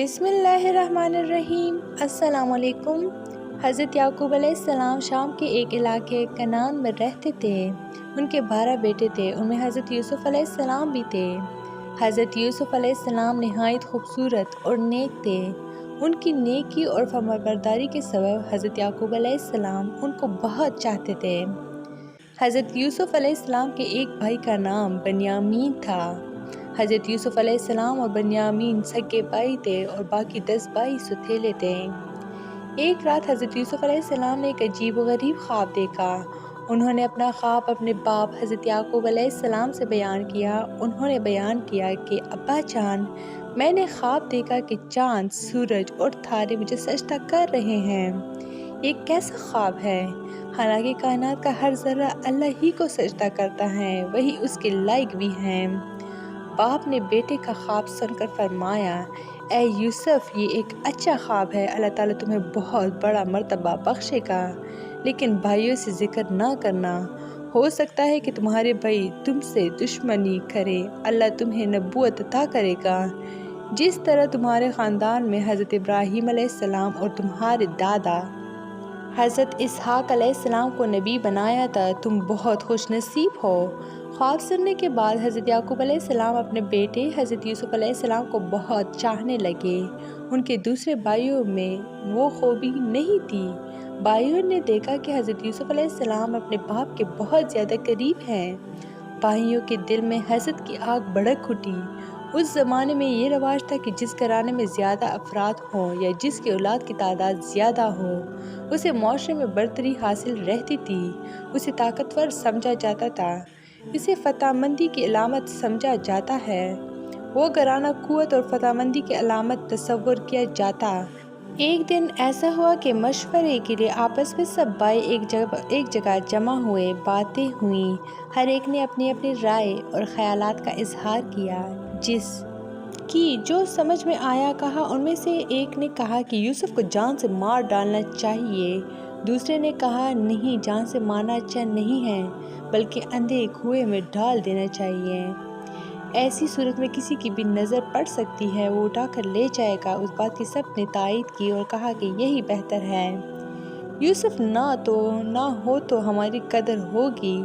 बिस्मिल्लाहिर्रहमानिर्रहीम। अस्सलाम वालेकुम। हज़रत याकूब अलैहिस्सलाम शाम के एक इलाके कनान में रहते थे। उनके 12 बेटे थे, उनमें हज़रत यूसुफ़ अलैहिस्सलाम भी थे। हज़रत यूसुफ़ अलैहिस्सलाम नहायत खूबसूरत और नेक थे। उनकी नेकी और फरमाबरदारी के सबब हज़रत याकूब अलैहिस्सलाम उनको बहुत चाहते थे। हज़रत यूसुफ़ अलैहिस्सलाम के एक भाई का नाम बनियामीन था। हज़रत यूसुफ़ अलैहिस्सलाम और बनियामीन सगे भाई थे और बाकी 10 भाई सौतेले थे। एक रात हज़रत यूसुफ़ अलैहिस्सलाम ने एक अजीब व गरीब ख्वाब देखा। उन्होंने अपना ख्वाब अपने बाप हज़रत याकूब अलैहिस्सलाम से बयान किया। उन्होंने बयान किया कि अब्बा जान, मैंने ख्वाब देखा कि चाँद, सूरज और तारे मुझे सजदा कर रहे हैं। ये कैसा ख्वाब है? हालांकि कायनात का हर ज़र्रा अल्लाह ही को सजदा करता है, वही उसके लायक भी हैं। बाप ने बेटे का ख्वाब सुनकर फरमाया, ऐ यूसुफ, ये एक अच्छा ख्वाब है, अल्लाह ताला तुम्हें बहुत बड़ा मर्तबा बख्शेगा, लेकिन भाइयों से जिक्र ना करना। हो सकता है कि तुम्हारे भाई तुमसे दुश्मनी करे, अल्लाह तुम्हें नबूवत अता करेगा, जिस तरह तुम्हारे ख़ानदान में हज़रत इब्राहीम अलैहिस्सलाम और तुम्हारे दादा हज़रत इसहाक़ अलैहिस्सलाम को नबी बनाया था। तुम बहुत खुश नसीब हो। ख्वाब सुनने के बाद हज़रत याकूब अलैहिस्सलाम अपने बेटे हज़रत यूसुफ़ अलैहिस्सलाम को बहुत चाहने लगे। उनके दूसरे भाइयों में वो खूबी नहीं थी। भाइयों ने देखा कि हज़रत यूसुफ़ अलैहिस्सलाम अपने बाप के बहुत ज़्यादा करीब हैं। भाइयों के दिल में हसद की आग भड़क उठी। उस ज़माने में ये रवाज था कि जिस घराने में ज़्यादा अफराद हों या जिसकी औलाद की तादाद ज़्यादा हो, उसे माशरे में बरतरी हासिल रहती थी। उसे ताकतवर समझा जाता था, इसे फ़तहमंदी की अलामत समझा जाता है। वो घराना क़ुव्वत और फ़तहमंदी की अलामत तस्वुर किया जाता। एक दिन ऐसा हुआ कि मशवरे के लिए आपस में सब भाई एक जगह जमा हुए। बातें हुई, हर एक ने अपनी अपनी राय और ख़यालात का इजहार किया। जो समझ में आया कहा। उनमें से एक ने कहा कि यूसुफ को जान से मार डालना चाहिए। दूसरे ने कहा नहीं, जान से मारना अच्छा नहीं है, बल्कि अंधे कुएं में डाल देना चाहिए। ऐसी सूरत में किसी की भी नज़र पड़ सकती है, वो उठाकर ले जाएगा। उस बात की सब ने तायीद की और कहा कि यही बेहतर है। यूसुफ ना हो तो हमारी कदर होगी,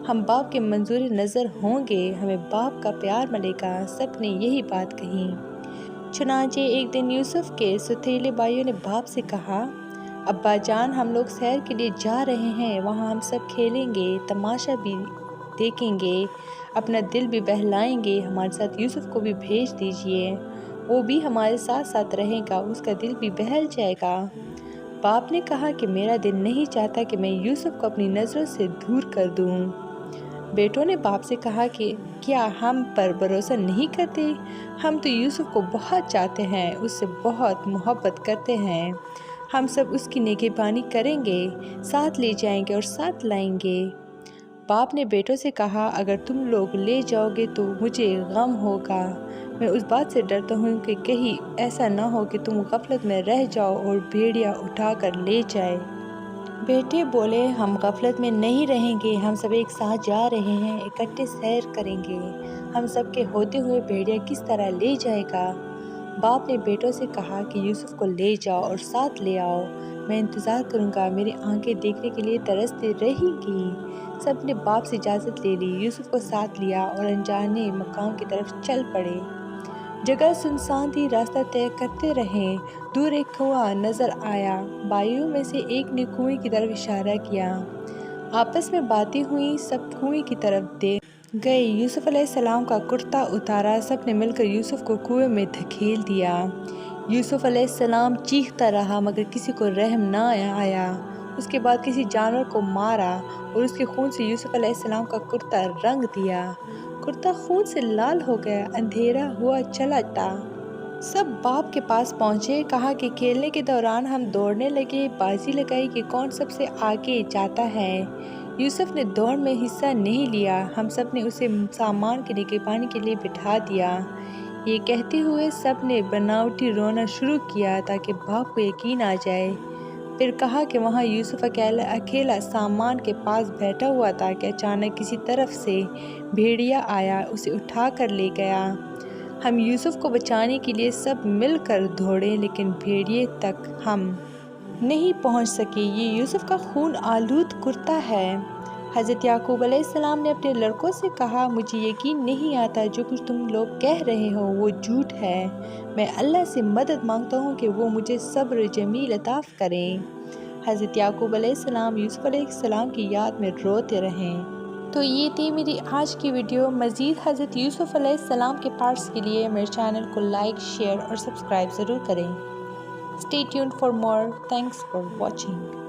हम बाप के मंजूर नज़र होंगे, हमें बाप का प्यार मिलेगा। सब ने यही बात कही। चुनांचे एक दिन यूसुफ के सौतेले भाइयों ने बाप से कहा, अब्बा जान, हम लोग सैर के लिए जा रहे हैं, वहाँ हम सब खेलेंगे, तमाशा भी देखेंगे, अपना दिल भी बहलाएंगे। हमारे साथ यूसुफ को भी भेज दीजिए, वो भी हमारे साथ साथ रहेगा, उसका दिल भी बहल जाएगा। बाप ने कहा कि मेरा दिल नहीं चाहता कि मैं यूसुफ को अपनी नज़रों से दूर कर दूँ। बेटों ने बाप से कहा कि क्या हम पर भरोसा नहीं करते? हम तो यूसुफ को बहुत चाहते हैं, उससे बहुत मोहब्बत करते हैं। हम सब उसकी निगहबानी करेंगे, साथ ले जाएंगे और साथ लाएंगे। बाप ने बेटों से कहा, अगर तुम लोग ले जाओगे तो मुझे गम होगा। मैं उस बात से डरता हूँ कि कहीं ऐसा ना हो कि तुम गफलत में रह जाओ और भेड़िया उठाकर ले जाए। बेटे बोले, हम गफलत में नहीं रहेंगे, हम सब एक साथ जा रहे हैं, इकट्ठे सैर करेंगे। हम सब के होते हुए भेड़िया किस तरह ले जाएगा? बाप ने बेटों से कहा कि यूसुफ को ले जाओ और साथ ले आओ, मैं इंतज़ार करूँगा, मेरी आंखें देखने के लिए तरसती रहेंगी। सब ने बाप से इजाज़त ले ली, यूसुफ को साथ लिया और अनजाने मकाम की तरफ चल पड़े। जगह सुनसान थी, रास्ता तय करते रहे। दूर एक कुआं नजर आया। भाइयों में से एक ने कुएं की तरफ इशारा किया। आपस में बातें हुई, सब कुएं की तरफ देख गए। यूसुफ अलैहिस्सलाम का कुर्ता उतारा, सब ने मिलकर यूसुफ को कुएं में धकेल दिया। यूसुफ अलैहिस्सलाम चीखता रहा, मगर किसी को रहम ना आया। उसके बाद किसी जानवर को मारा और उसके खून से यूसुफ अलैहिस्सलाम का कुर्ता रंग दिया। कुर्ता खून से लाल हो गया, अंधेरा हुआ चला था। सब बाप के पास पहुँचे, कहा कि खेलने के दौरान हम दौड़ने लगे, बाजी लगाई कि कौन सबसे आगे जाता है। यूसुफ ने दौड़ में हिस्सा नहीं लिया। हम सब ने उसे सामान की निगहबानी के लिए बिठा दिया। ये कहते हुए सब ने बनावटी रोना शुरू किया ताकि बाप को यकीन आ जाए। फिर कहा कि वहाँ यूसुफ अकेला सामान के पास बैठा हुआ था कि अचानक किसी तरफ से भेड़िया आया, उसे उठा कर ले गया। ہم یوسف کو بچانے کے لیے سب مل کر دوڑے لیکن بھیڑیے تک ہم نہیں پہنچ سکے۔ یہ یوسف کا خون آلود کرتا ہے۔ حضرت یعقوب علیہ السلام نے اپنے لڑکوں سے کہا، مجھے یقین نہیں آتا جو کچھ تم لوگ کہہ رہے ہو وہ جھوٹ ہے۔ میں اللہ سے مدد مانگتا ہوں کہ وہ مجھے صبر جمیل عطا کریں۔ حضرت یعقوب علیہ السلام یوسف علیہ السلام کی یاد میں روتے رہے۔ تو یہ تھی میری آج کی ویڈیو۔ مزید حضرت یوسف علیہ السلام کے پارٹس کے لیے میرے چینل کو لائک، شیئر اور سبسکرائب ضرور کریں۔ Stay tuned for more. Thanks for watching.